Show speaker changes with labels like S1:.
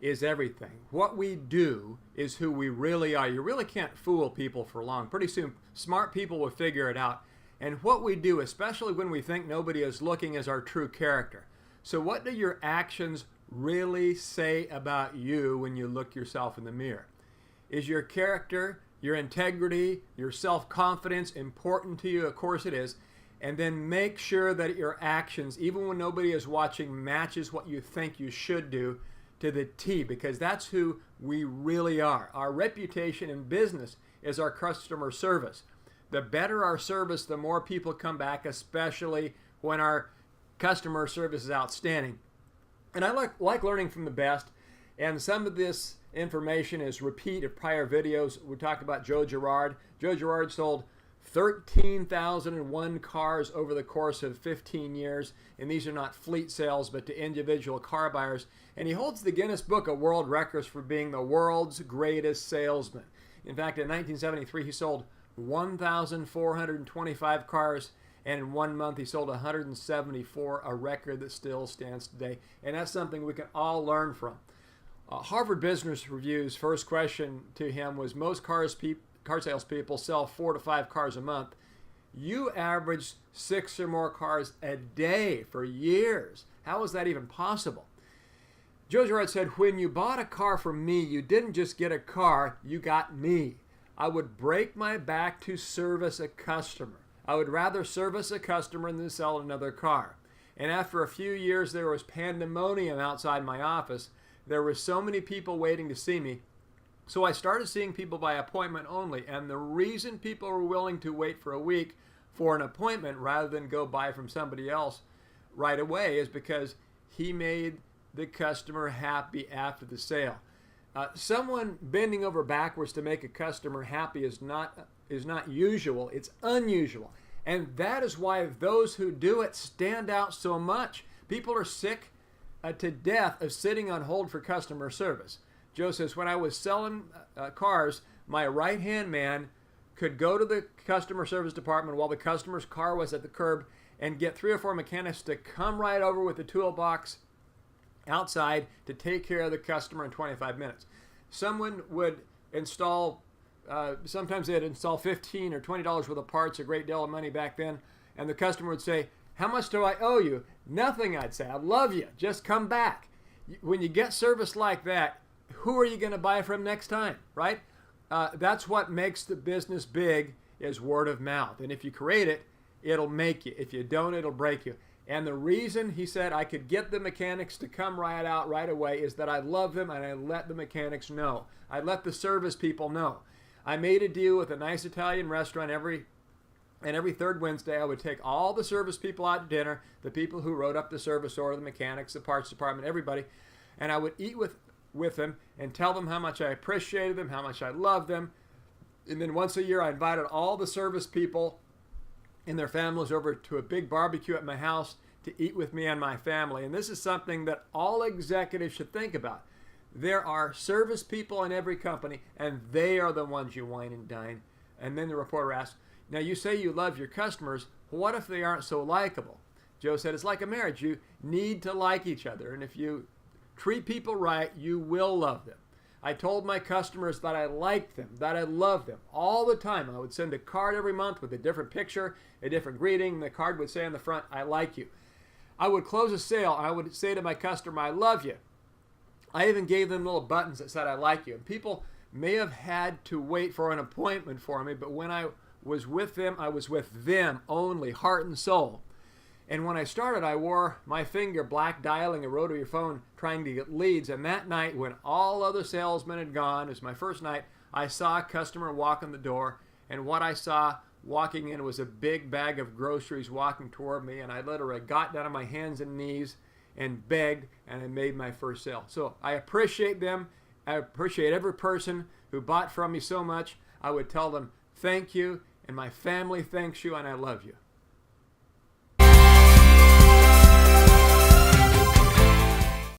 S1: is everything. What we do is who we really are. You really can't fool people for long. Pretty soon, smart people will figure it out. And what we do, especially when we think nobody is looking, is our true character. So what do your actions really say about you when you look yourself in the mirror? Is your character, your integrity, your self-confidence important to you? Of course it is. And then make sure that your actions, even when nobody is watching, matches what you think you should do to the T, because that's who we really are. Our reputation in business is our customer service. The better our service, the more people come back, especially when our customer service is outstanding. And I like learning from the best, and some of this information is repeat of prior videos. We talked about Joe Girard. Joe Girard sold 13,001 cars over the course of 15 years, and these are not fleet sales but to individual car buyers. And he holds the Guinness Book of World Records for being the world's greatest salesman. In fact, in 1973 he sold 1,425 cars, and in 1 month he sold 174, a record that still stands today. And that's something we can all learn from. Harvard Business Review's first question to him was, most car salespeople sell 4 to 5 cars a month. You average 6 or more cars a day for years. How is that even possible? Joe Girard said, when you bought a car from me, you didn't just get a car, you got me. I would break my back to service a customer. I would rather service a customer than sell another car. And after a few years, there was pandemonium outside my office. There were so many people waiting to see me. So I started seeing people by appointment only. And the reason people were willing to wait for a week for an appointment rather than go buy from somebody else right away is because he made the customer happy after the sale. Someone bending over backwards to make a customer happy is not usual. It's unusual. And that is why those who do it stand out so much. People are sick to death of sitting on hold for customer service. Joe says, when I was selling cars, my right-hand man could go to the customer service department while the customer's car was at the curb and get 3 or 4 mechanics to come right over with the toolbox outside to take care of the customer in 25 minutes. Someone would install, sometimes they'd install $15 or $20 worth of parts, a great deal of money back then, and the customer would say, how much do I owe you? Nothing, I'd say. I love you. Just come back. When you get service like that, who are you going to buy from next time, right? That's what makes the business big, is word of mouth. And if you create it, it'll make you. If you don't, it'll break you. And the reason he said I could get the mechanics to come right out right away is that I love them and I let the mechanics know. I let the service people know. I made a deal with a nice Italian restaurant every third Wednesday. I would take all the service people out to dinner, the people who wrote up the service order, the mechanics, the parts department, everybody, and I would eat with them and tell them how much I appreciated them, how much I loved them. And then once a year I invited all the service people and their families over to a big barbecue at my house to eat with me and my family. And this is something that all executives should think about. There are service people in every company, and they are the ones you wine and dine. And then the reporter asked, now you say you love your customers, what if they aren't so likable? Joe said, it's like a marriage. You need to like each other, and if you treat people right, you will love them. I told my customers that I liked them, that I loved them all the time. I would send a card every month with a different picture, a different greeting. The card would say on the front, I like you. I would close a sale. I would say to my customer, I love you. I even gave them little buttons that said, I like you. And people may have had to wait for an appointment for me, but when I was with them, I was with them only, heart and soul. And when I started, I wore my finger black dialing a rotary phone trying to get leads. And that night, when all other salesmen had gone, it was my first night, I saw a customer walk in the door. And what I saw walking in was a big bag of groceries walking toward me. And I literally got down on my hands and knees and begged, and I made my first sale. So I appreciate them. I appreciate every person who bought from me so much. I would tell them, thank you, and my family thanks you, and I love you.